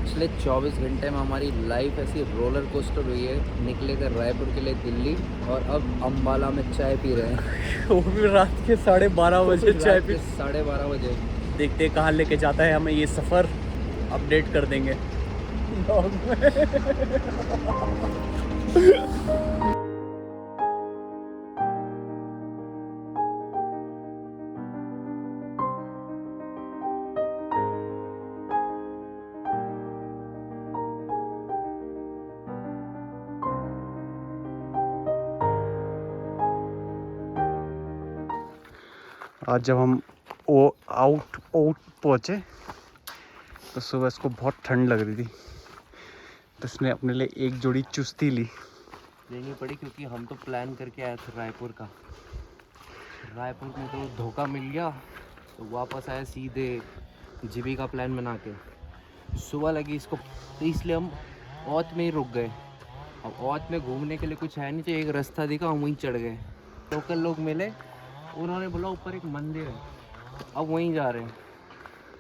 पिछले 24 घंटे में हमारी लाइफ ऐसी रोलर कोस्टर हुई है। निकले थे रायपुर के लिए दिल्ली और अब अम्बाला में चाय पी रहे हैं। वो भी रात के 12:30 बजे चाय पी। 12:30 बजे। देखते हैं कहाँ लेके जाता है हमें ये सफ़र, अपडेट कर देंगे ब्लॉग में। आज जब हम आउट पहुँचे तो सुबह इसको बहुत ठंड लग रही थी, तो इसने अपने लिए एक जोड़ी चुस्ती लेनी पड़ी क्योंकि हम तो प्लान करके आए थे रायपुर का। रायपुर में तो धोखा मिल गया, तो वापस आए सीधे जीबी का प्लान बना के। सुबह लगी इसको, तो इसलिए हम औत में ही रुक गए। अब औत में घूमने के लिए कुछ है नहीं, तो एक रास्ता दिखा, हम वहीं चढ़ गए। लोकल लोग मिले, उन्होंने बोला ऊपर एक मंदिर है, अब वहीं जा रहे हैं।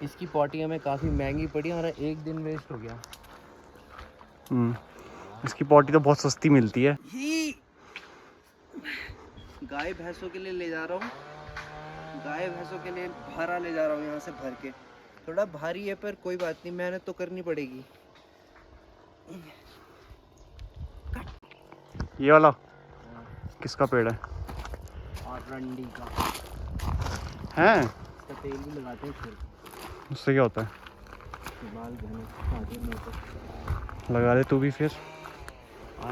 इसकी पॉटी हमें काफ़ी महंगी पड़ी, हमारा एक दिन वेस्ट हो गया। इसकी पॉटी तो बहुत सस्ती मिलती है। गाय भैंसों के लिए ले जा रहा हूँ, गाय भैंसों के लिए भारा ले जा रहा हूँ यहाँ से भर के। थोड़ा भारी है पर कोई बात नहीं, मेहनत तो करनी पड़ेगी। ये वाला किसका पेड़ है? रंडी का हैं? इसका तेल भी लगाते हैं फिर। उससे क्या होता है? बाल घने आगे मुंह पर लगा दे तू भी फिर।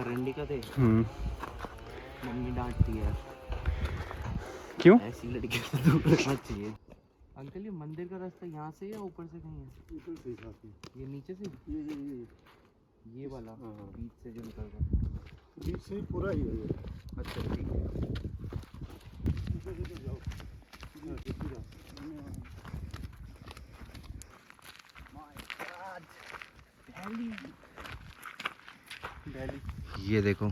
रंडी का तेल मम्मी डांटती है। क्यों? ऐसी लड़की से दूर रखना चाहिए। अंकल ये मंदिर का रास्ता यहाँ से या ऊपर से कहीं है? ऊपर से। ये नीचे से ये वाला बीच से जो निकल रहा, बीच से पूरा ही है ये। अच्छा ठीक है। ये देखो,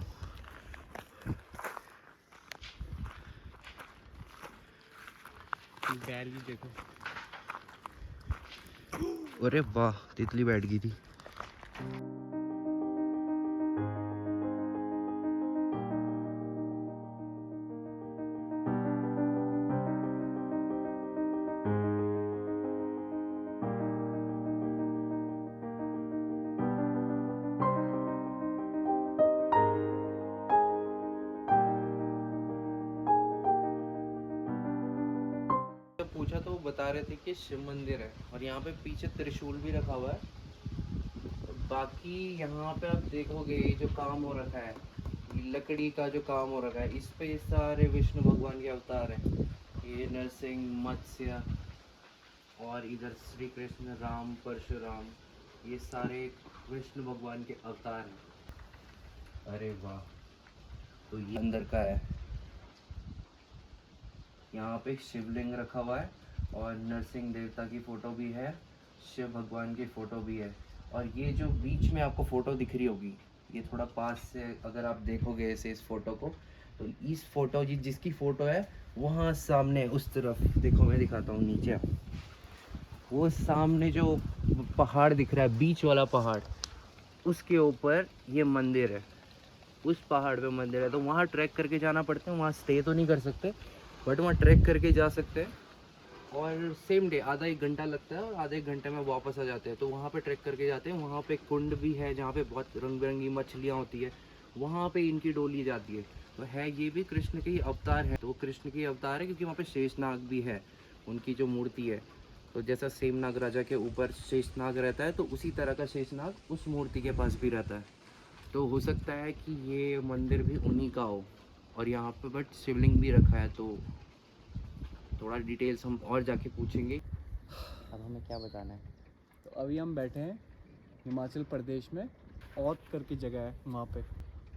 बैल देखो। अरे वाह, तितली बैठ गई थी। पूछा तो वो बता रहे थे कि शिव मंदिर है, और यहाँ पे पीछे त्रिशूल भी रखा हुआ है। बाकी यहाँ पे आप देखोगे जो काम हो रखा है, लकड़ी का जो काम हो रखा है, इस पे ये सारे विष्णु भगवान के अवतार हैं। ये नरसिंह, मत्स्य, और इधर श्री कृष्ण, राम, परशुराम, ये सारे विष्णु भगवान के अवतार हैं। अरे वाह, तो ये अंदर का है। यहाँ पे शिवलिंग रखा हुआ है, और नरसिंह देवता की फ़ोटो भी है, शिव भगवान की फ़ोटो भी है। और ये जो बीच में आपको फ़ोटो दिख रही होगी, ये थोड़ा पास से अगर आप देखोगे ऐसे इस फ़ोटो को, तो इस फ़ोटो जिसकी फ़ोटो है वहाँ सामने उस तरफ देखो, मैं दिखाता हूँ नीचे, वो सामने जो पहाड़ दिख रहा है, बीच वाला पहाड़, उसके ऊपर ये मंदिर है। उस पहाड़ पे मंदिर है, तो वहाँ ट्रैक करके जाना पड़ता है। वहाँ स्टे तो नहीं कर सकते, बट वहाँ ट्रैक करके जा सकते हैं। और सेम डे आधा एक घंटा लगता है, और आधे एक घंटे में वापस आ जाते हैं। तो वहाँ पे ट्रैक करके जाते हैं। वहाँ पे कुंड भी है जहाँ पे बहुत रंग बिरंगी मछलियाँ होती है, वहाँ पे इनकी डोली जाती है। तो है ये भी कृष्ण के ही अवतार है। तो वो कृष्ण के ही अवतार है क्योंकि वहाँ पे शेषनाग भी है, उनकी जो मूर्ति है। तो जैसा सेमनाग राजा के ऊपर शेषनाग रहता है, तो उसी तरह का शेषनाग उस मूर्ति के पास भी रहता है। तो हो सकता है कि ये मंदिर भी उन्हीं का हो। और यहाँ पे बट शिवलिंग भी रखा है, तो थोड़ा डिटेल्स हम और जाके पूछेंगे। अब हमें क्या बताना है? तो अभी हम बैठे हैं हिमाचल प्रदेश में, औत करके जगह है वहाँ पे।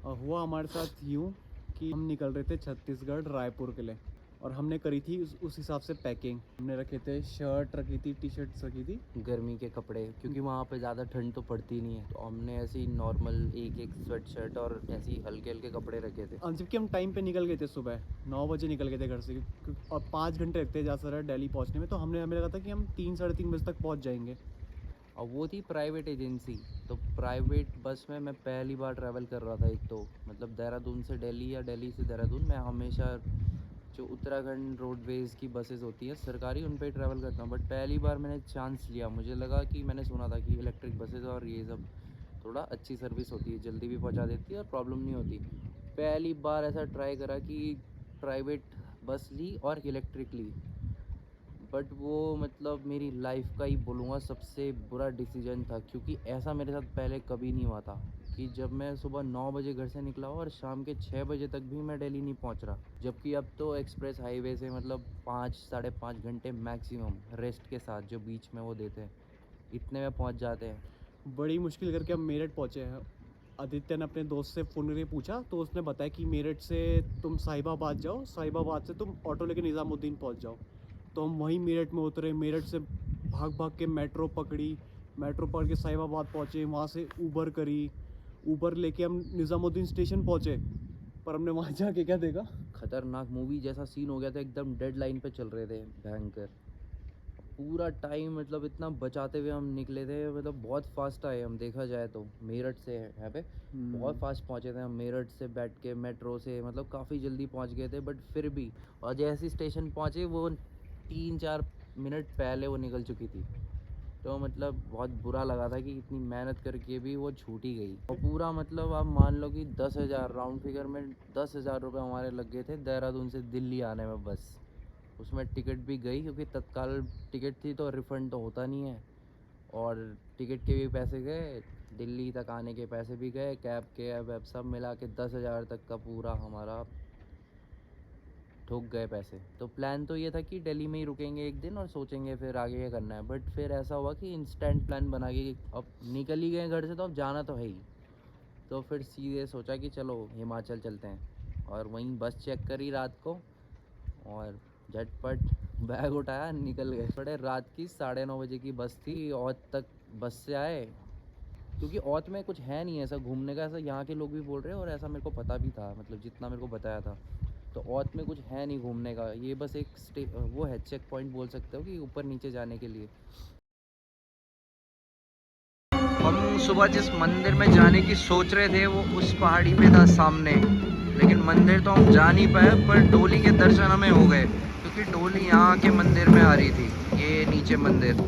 और हुआ हमारे साथ यूँ कि हम निकल रहे थे छत्तीसगढ़ रायपुर के लिए, और हमने करी थी उस हिसाब से पैकिंग। हमने रखे थे शर्ट रखी थी, टी शर्ट्स रखी थी, गर्मी के कपड़े, क्योंकि वहाँ पे ज़्यादा ठंड तो पड़ती नहीं है। तो हमने ऐसे ही नॉर्मल एक स्वेट शर्ट और ऐसे ही हल्के हल्के कपड़े रखे थे। जबकि हम टाइम पे निकल गए थे, सुबह 9 बजे निकल गए थे घर से, और 5 घंटे लगते हैं ज़्यादा दिल्ली पहुँचने में। तो हमें लगा था कि हम 3 साढ़े 3 बजे तक पहुँच जाएंगे। और वो थी प्राइवेट एजेंसी। तो प्राइवेट बस में मैं पहली बार ट्रैवल कर रहा था। एक तो मतलब देहरादून से दिल्ली या दिल्ली से देहरादून, मैं हमेशा जो उत्तराखंड रोडवेज़ की बसेस होती हैं सरकारी, उन पे ही ट्रैवल करता हूँ। बट पहली बार मैंने चांस लिया, मुझे लगा कि मैंने सुना था कि इलेक्ट्रिक बसेस और ये सब थोड़ा अच्छी सर्विस होती है, जल्दी भी पहुँचा देती है और प्रॉब्लम नहीं होती। पहली बार ऐसा ट्राई करा कि प्राइवेट बस ली और इलेक्ट्रिक ली। बट वो मतलब मेरी लाइफ का ही बोलूँगा सबसे बुरा डिसीजन था, क्योंकि ऐसा मेरे साथ पहले कभी नहीं हुआ था कि जब मैं सुबह 9 बजे घर से निकला हूँ और शाम के 6 बजे तक भी मैं दिल्ली नहीं पहुँच रहा। जबकि अब तो एक्सप्रेस हाईवे से मतलब 5 साढ़े 5 घंटे मैक्सिमम रेस्ट के साथ जो बीच में वो देते हैं, इतने में पहुँच जाते हैं। बड़ी मुश्किल करके हम मेरठ पहुँचे हैं। आदित्य ने अपने दोस्त से फ़ोन करके पूछा तो उसने बताया कि मेरठ से तुम साहिबाबाद जाओ, साहिबाबाद से तुम ऑटो लेके निज़ामुद्दीन पहुँच जाओ। तो हम वहीं मेरठ में उतरे, मेरठ से भाग भाग के मेट्रो पकड़ी, मेट्रो पकड़ के साहिबाबाद पहुँचे, वहाँ से ऊबर करी, ऊबर लेके हम निज़ामुद्दीन स्टेशन पहुँचे। पर हमने वहाँ जाके क्या देखा, खतरनाक मूवी जैसा सीन हो गया था, एकदम डेड लाइन पे चल रहे थे, भयंकर। पूरा टाइम मतलब इतना बचाते हुए हम निकले थे, मतलब बहुत फास्ट आए हम, देखा जाए तो मेरठ से यहाँ पे बहुत फास्ट पहुँचे थे हम। मेरठ से बैठ के मेट्रो से मतलब काफ़ी जल्दी पहुँच गए थे, बट फिर भी और जैसे ही स्टेशन पहुँचे वो 3-4 मिनट पहले वो निकल चुकी थी। तो मतलब बहुत बुरा लगा था कि इतनी मेहनत करके भी वो छूट ही गई। और पूरा मतलब आप मान लो कि 10,000 राउंड फिगर में 10,000 रुपये हमारे लग गए थे देहरादून से दिल्ली आने में बस। उसमें टिकट भी गई, क्योंकि तत्काल टिकट थी तो रिफ़ंड तो होता नहीं है, और टिकट के भी पैसे गए, दिल्ली तक आने के पैसे भी गए, कैब के वैब सब मिला के 10,000 तक का पूरा हमारा ठुक गए पैसे। तो प्लान तो ये था कि दिल्ली में ही रुकेंगे एक दिन और सोचेंगे फिर आगे क्या करना है। बट फिर ऐसा हुआ कि इंस्टेंट प्लान बना के अब निकल ही गए घर से, तो अब जाना तो है ही। तो फिर सीधे सोचा कि चलो हिमाचल चलते हैं, और वहीं बस चेक करी रात को और झटपट बैग उठाया निकल गए। बड़े रात की 9:30 बजे की बस थी, औध तक बस से आए, क्योंकि औध में कुछ है नहीं ऐसा घूमने का, ऐसा यहाँ के लोग भी बोल रहे हैं और ऐसा मेरे को पता भी था, मतलब जितना मेरे को बताया था। तो औध में कुछ है नहीं घूमने का, ये बस एक वो है चेक पॉइंट बोल सकते हो कि ऊपर नीचे जाने के लिए। हम सुबह जिस मंदिर में जाने की सोच रहे थे वो उस पहाड़ी पे था सामने, लेकिन मंदिर तो हम जा नहीं पाए, पर डोली के दर्शन हमें हो गए, क्योंकि डोली यहाँ के मंदिर में आ रही थी, ये नीचे मंदिर।